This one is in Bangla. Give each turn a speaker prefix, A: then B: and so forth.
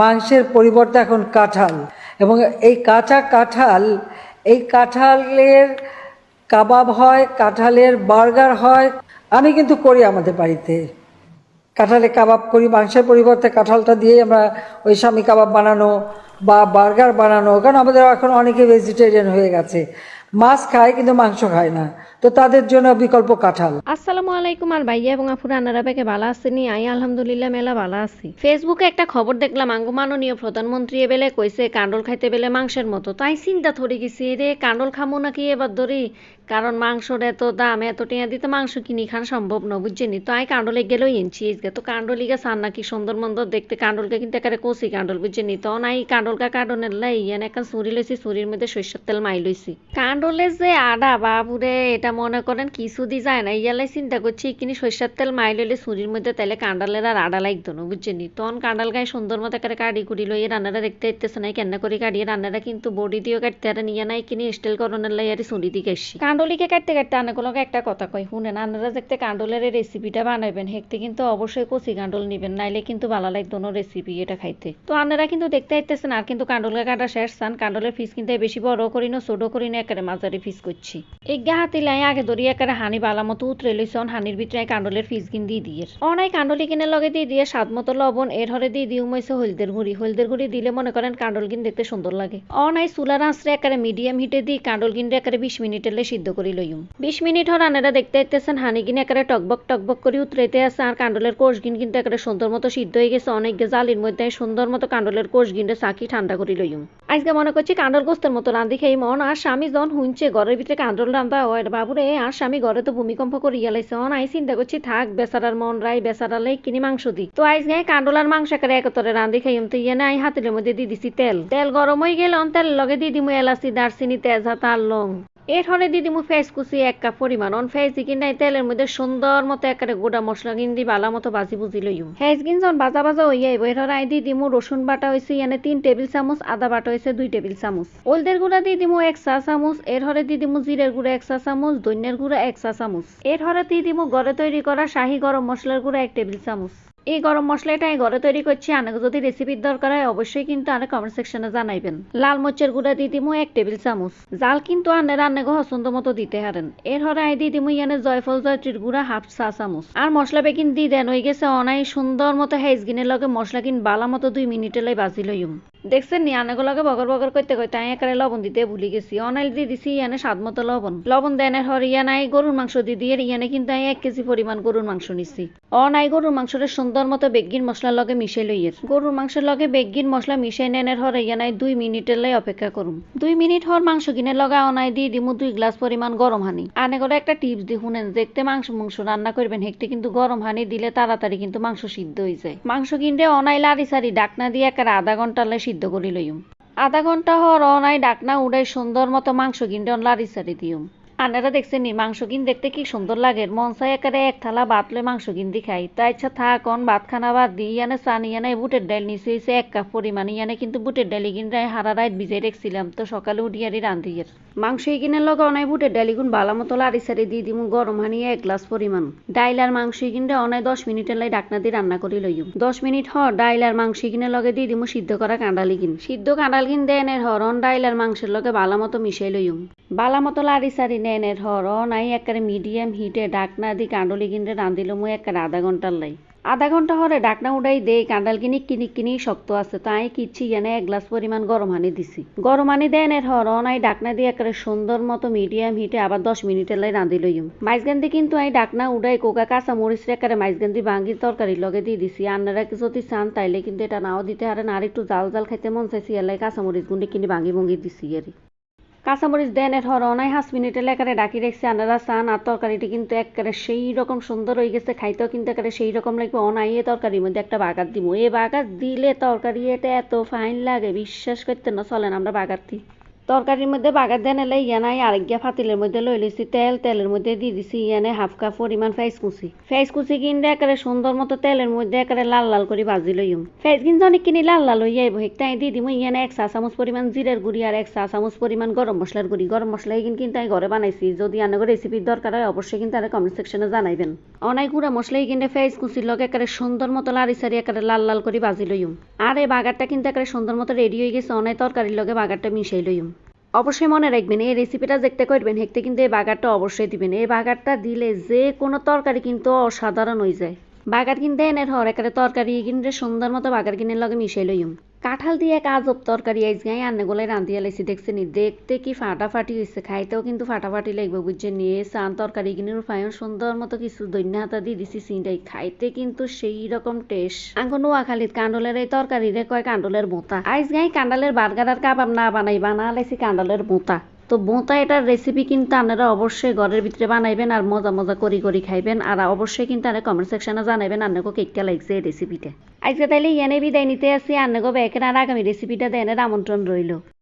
A: মাংসের পরিবর্তে এখন কাঁঠাল, এবং এই কাঁচা কাঁঠাল, এই কাঁঠালের কাবাব হয়, কাঁঠালের বার্গার হয়। আমি কিন্তু করি আমাদের বাড়িতে, কাঁঠালে কাবাব করি। মাংসের পরিবর্তে কাঁঠালটা দিয়েই আমরা ওই স্বামী কাবাব বানানো বা বার্গার বানানো, কারণ আমাদের এখন অনেকে ভেজিটেরিয়ান হয়ে গেছে, মাছ খায় কিন্তু মাংস খায় না, তো তাদের জন্য বিকল্প কাঁঠাল।
B: আসসালামু আলাইকুম। আর ভাইয়া এবং আপুরা আনারা বেকে ভালো আছেনি? আই আলহামদুলিল্লাহ মেলা ভালো আছি। ফেসবুকে একটা খবর দেখলাম, আঙ্গু মাননীয় প্রধানমন্ত্রী বেলে কইছে কান্ডল খাইতে বেলে মাংসের মতো। তাই চিন্তা থরি গেছি, রে কান্ডল খামো নাকি এবার ধরি, কারণ মাংসর এত দাম, এত টিয়া দিতে মাংস কিনি খান সম্ভব ন, বুঝছেনি? তো আই কান্ডলে গেলেও ইনছি তো কান্ডলিগা সার নাকি সুন্দর মন্দর দেখতে, কান্ডলকে কিন্তু একারে কষি কান্ডল, বুঝছেনি? তো নাই কান্ডলকা কার্ডনের লাই ইয়ান একটা চুরি লইছি, চুরির মধ্যে সরিষার তেল মাই লইছি। কান্ডলে যে আডা বাবুরে, এটা মনে করেন কিছু দি যায় না। ইয়ালাই চিন্তা করছি কিনি সরিষার তেল মাই লইলে চুরির মধ্যে তাইলে কান্ডালের আর আডা লাগতো না, বুঝছেনি? তখন কান্ডাল গায়ে সুন্দর মতো একারে কাটি কুড়ি লইয়ে রান্নারা দেখতে ইতেছে নাই কেন করে কাটিয়ে, রান্নারা কিন্তু বডি দিয়েও কাটতে আর নিয়ে নাই কিনি স্টাইল করণের লাই আর চুরি দিয়ে গেছি। কান্ডলিকে কাটতে কাটতে আনাগুলোকে একটা কথা কই শুনেন, আপনারা দেখতে কান্ডলের এই রেসিপিটা বানাবেন হেকতে কিন্তু অবশ্যই কচি কান্ডল নিবেন, নাইলে কিন্তু ভালো লাগতো না রেসিপি এটা খাইতে। তো আপনারা কিন্তু দেখতে ইতেছেন আর কিন্তু কান্ডলকে কাটা শেষ চান। কান্ডলের পিস কিন্তু বেশি বড় করি না, ছোট করি না, একেবারে মাঝারি পিস করছি। এগা হাতি লাই আগে ধরি একেবারে হানি বালা মতো উতরে লইছন, হানির ভিতরে কান্ডলের পিস কিন দিয়ে অনাই কান্ডলি কিনে লগে দিয়ে স্বাদ মতো লবণ, এর হরে দিয়ে মইছে হলদের গুঁড়ি। হলদের গুঁড়ি দিলে মনে করেন কান্ডল কিন দেখতে সুন্দর লাগে। অনাই চুলার আঁচড়ে একেবারে মিডিয়াম হিটে দিই কান্ডল কিনতে একেবারে 20 মিনিটের সিদ্ধ করি লইম। 20 মিনিট হর আনারা দেখতে ইতেছেন হানি কিনে একেবারে টকবক টকবক করে উতরাইতে আছে। আর কান্ডলের কোষ গিন কিন্তু একেবারে সুন্দর মতো সিদ্ধ হয়ে গেছে। অনেক জালির মধ্যে সুন্দর মতো কান্ডলের কোষ গিনটা চাকি ঠান্ডা করি লইম। আজকে মনে করছি কান্ডল গোস্তের মতো রান্ধি খাই মন। আর স্বামী যখন হুঁচে ঘরের ভিতরে কান্ডল রান্ধা হয় বাবুরে, আর স্বামী ঘরে তো ভূমিকম্প করি গেলাইছে। অন আই চিন্তা করছি থাক বেচারার মন রাই, বেচারালাই কিনি মাংস দি। তো আইস গায়ে কান্ডল আর মাংস একেবারে একতরে রান্ধি খাইম। তো ইয়ে আই হাতের মধ্যে দিয়ে দিছি তেল। তেল গরম হয়ে গেল তেল লগে দিয়ে দিমু এলাচি, দারচিনি, তেজপাতা আর লং। এর হরে দিয়ে দিমু ফেস কুচি 1 কাপ পরিমাণ। অন ফেস দি কিনাই তেলের মধ্যে সুন্দর মতো একেবারে গোটা মশলা কিন দি বালা মতো ভাজি বুঝি লইম। ফেস কিন যখন ভাজা ভাজা হইয়া আইব, এর হরে আই দিয়ে দিমু রসুন বাটা হয়েছে ইয়ানে 3 টেবিল চামচ, আদা বাটা হয়েছে 2 টেবিল চামচ, হলদের গুঁড়া দিয়ে দিমু 1 চা চামচ, এর হরে দিয়ে দিমু জিরের গুঁড়া 1 চা চামচ, ধনিয়ার গুঁড়া 1 চা চামচ, এর হরে দিয়ে দিমু ঘরে তৈরি করা শাহি গরম মশলার গুঁড়া 1 টেবিল চামচ। এই গরম মশলাটা আমি ঘরে তৈরি করছি, আনাকে যদি রেসিপির দরকার হয় অবশ্যই কিন্তু আনে কমেন্ট সেকশনে জানাইবেন। লাল মরিচের গুঁড়া দিয়ে দিমু 1 টেবিল চামচ, জাল কিন্তু আনে রান্নাকে পছন্দ মতো দিতে হারেন। এর হরে আই দিয়ে দিমু ইয়ানে জয়ফল জয়ত্রীর গুঁড়া 1/2 চা চামচ। আর মশলা বেকিন দিয়ে দেন হয়ে গেছে অনাই সুন্দর মতো হেজগিনের লগে মশলা কিন বালা মতো 2 মিনিটে লাই বাজি লইম। দেখছেন নি আনাগুলোকে বগর বগর করতে করতে আমি একারে লবণ দিতে ভুলে গেছি। অনাইল দিয়ে দিছি ইয়ানে স্বাদ মতো লবণ। লবণ দেনের হর ইয়ানাই গরুর মাংস দিয়ে ইয়ানে কিন্তু আমি 1 কেজি পরিমাণ গরুর মাংস নিছি। অনাই গরুর মাংসটা সুন্দর মতো বেগিন মশলার লগে মিশাই লইয়ের। গরুর মাংসের লগে বেগিন মশলা মিশাই নেনের হর ইয়ানাই 2 মিনিটের লাই অপেক্ষা করুম। 2 মিনিট হর মাংস কিনে লগা অনাই দিয়ে দিমু 2 গ্লাস পরিমাণ গরম হানি। আনে করে একটা টিপস দি শুনেন, দেখতে মাংস রান্না করবেন হেকতে কিন্তু গরম হানি দিলে তাড়াতাড়ি কিন্তু মাংস সিদ্ধ হয়ে যায়। মাংস কিনতে অনাই লাড়ি সারি ডাকনা দিয়ে একেবারে আধা ঘন্টা লাই সিদ্ধ করি লইম। আধা ঘন্টা হর অনাই ডাকনা উড়াই সুন্দর মতো মাংস কিনতে লাড়ি সারি দিউম। আনারা দেখছেন নি মাংস কিন দেখতে কি সুন্দর লাগে, মন চাই একেবারে 1 থালা ভাত লই মাংস কিন দি খাই। তাই ইচ্ছা থাক অন ভাত খানা বাদ দি ইয়ানে চানি ইয়ানে বুটের ডাল নিচে 1 কাপ পরিমাণ। ইয়ানে কিন্তু বুটের ডালি কিনে হারা রাত ভিজাই রেখছিলাম, তো সকালে উঠিয়ারি রান্ধিয়ের মাংস কিনের লগে অনাই বুটের ডালি গুণ ভালো মতো লাড়ি সারি দিয়ে দিমু গরম হানি 1 গ্লাস পরিমাণ। ডাইল আর মাংস কিনে অনাই 10 মিনিটের লাই ডাকনা দিয়ে রান্না করি লইম। 10 মিনিট হর ডাইল আর মাংস কিনের লগে দিয়ে দিমু সিদ্ধ করা কাঁডালি কিন। সিদ্ধ কাঁডাল কিন দেনের হরন ডাইল আর মাংসের লগে ভালো মতো মিশাই লইম। বালা মতো লাড়ি সারি নেনের হরন আই একেবারে মিডিয়াম হিটে ডাকনা দি কাঁডলি কিনে রান্ধিলাম একেবারে আধা ঘন্টার লাই। আধা ঘন্টা হরে ডাকনা উড়াই দে কাঁডাল কিনি শক্ত আছে, তাই কিচ্ছি এনে 1 গ্লাস পরিমাণ গরম হানি দিছি। গরম হানি দেনের হরন আই ডাকনা দিয়ে একেবারে সুন্দর মতো মিডিয়াম হিটে আবার 10 মিনিটের লাই রাঁধি লইম। মাইজগান্দি কিন্তু আই ডাকনা উড়াই কোকা কাঁচা মরিচ একেবারে মাইজগান্দি ভাঙ্গির তরকারি লগে দিয়ে দিছি। আপনারা যদি চান তাইলে কিন্তু এটা নাও দিতে হারেন, আর একটু জাল জাল খাইতে মন চাইছি এলাই কাঁচা মরিচ গুন্ডি কিনে ভাঙ্গি ভঙ্গি দিছি আর কাঁচামরিচ দেনের হর অনাই 5 মিনিটের একেবারে ডাকি রেখছি। আনারা চান আর তরকারিটি কিন্তু একেবারে সেই রকম সুন্দর হয়ে গেছে, খাইতেও কিন্তু একেবারে সেই রকম লাগবে। অনাই এ তরকারির মধ্যে একটা বাগার দিব, এ বাগার দিলে তরকারি এটা এত ফাইন লাগে বিশ্বাস করতে না চলেন আমরা বাগার দিই। তরকারির মধ্যে বাগার দেন এলে ইয়ানাই আরেকগা ফাতিলের মধ্যে লই লইছি তেল, তেলের মধ্যে দিয়ে দিছি ইয়ানে হাফ কাপ পরিমাণ ফেস কুচি কিনলে একেবারে সুন্দর মতো তেলের মধ্যে একেবারে লাল লাল করে ভাজি লইম। ফেস কিন্তু অনেক কিনি লাল লাল হয়ে যাইব, হেকটাই দিয়ে দিমু ইয়ানে 1 চা চামচ পরিমাণ জিরার গুঁড়ি আর 1 চা চামচ পরিমাণ গরম মশলার গুঁড়ি। গরম মশলা কিন্তু আমি ঘরে বানাইছি, যদি আনাগো রেসিপির দরকার হয় অবশ্যই কিন্তু আর কমেন্ট সেকশনে জানাইবেন। অনেক গুঁড়া মশলাই কিনে ফেস কুচির লগে একেবারে সুন্দর মতো লাড়ি সারি একেবারে লাল লাল করে ভাজি লইম। আর এই বাগারটা কিন্তু একেবারে সুন্দর মতো রেডি হয়ে গেছে, অনেক তরকারির লগে বাগারটা মিশাই লইম। অবশ্যই মনে রাখবেন এই রেসিপিটা দেখতে করবেন হেঁকতে কিন্তু এই বাগারটা অবশ্যই দিবেন। এই বাগারটা দিলে যে কোনো তরকারি কিন্তু অসাধারণ হয়ে যায়। বাগার কিনতে এনে হর একেবারে তরকারি কিনতে সুন্দর মতো বাগার কিনের লগে মিশাই লইম। কাঁঠাল দিয়ে এক আজব তরকারি আইস গাই আন্নে গোলাই রান্ধিয়া লাইছি, দেখছেন দেখতে কি ফাটাফাটি হয়েছে, খাইতেও কিন্তু ফাটাফাটি লাগবে বুঝছেন নিয়ে চান তরকারি কিনে ফাইন সুন্দর মতো কিছু দৈন্য হাতা দিয়ে দিছি সিনটাই, খাইতে কিন্তু সেই রকম টেস্ট। আঙ্গ নোয়াখালীর কান্ডলের এই তরকারি রে কয় কান্ডলের বোঁতা। আইস গাই কান্ডালের বার্গার আর কাবাব না বানাই বানা লাইছি কান্ডলের বোঁতা। তো বোঁতা এটার রেসিপি কিন্তু আপনারা অবশ্যই ঘরের ভিতরে বানাইবেন আর মজা মজা করি খাইবেন, আর অবশ্যই কিন্তু আপনারা কমেন্ট সেকশনে জানাবেন আপনাকে কেকটা লাগছে এই রেসিপিটা। আজকে তাইলে ইয়ানে বিদায় নিতে আসি, আপনাকে ব্যাকের আর আগামী রেসিপিটা দেনের আমন্ত্রণ রইল।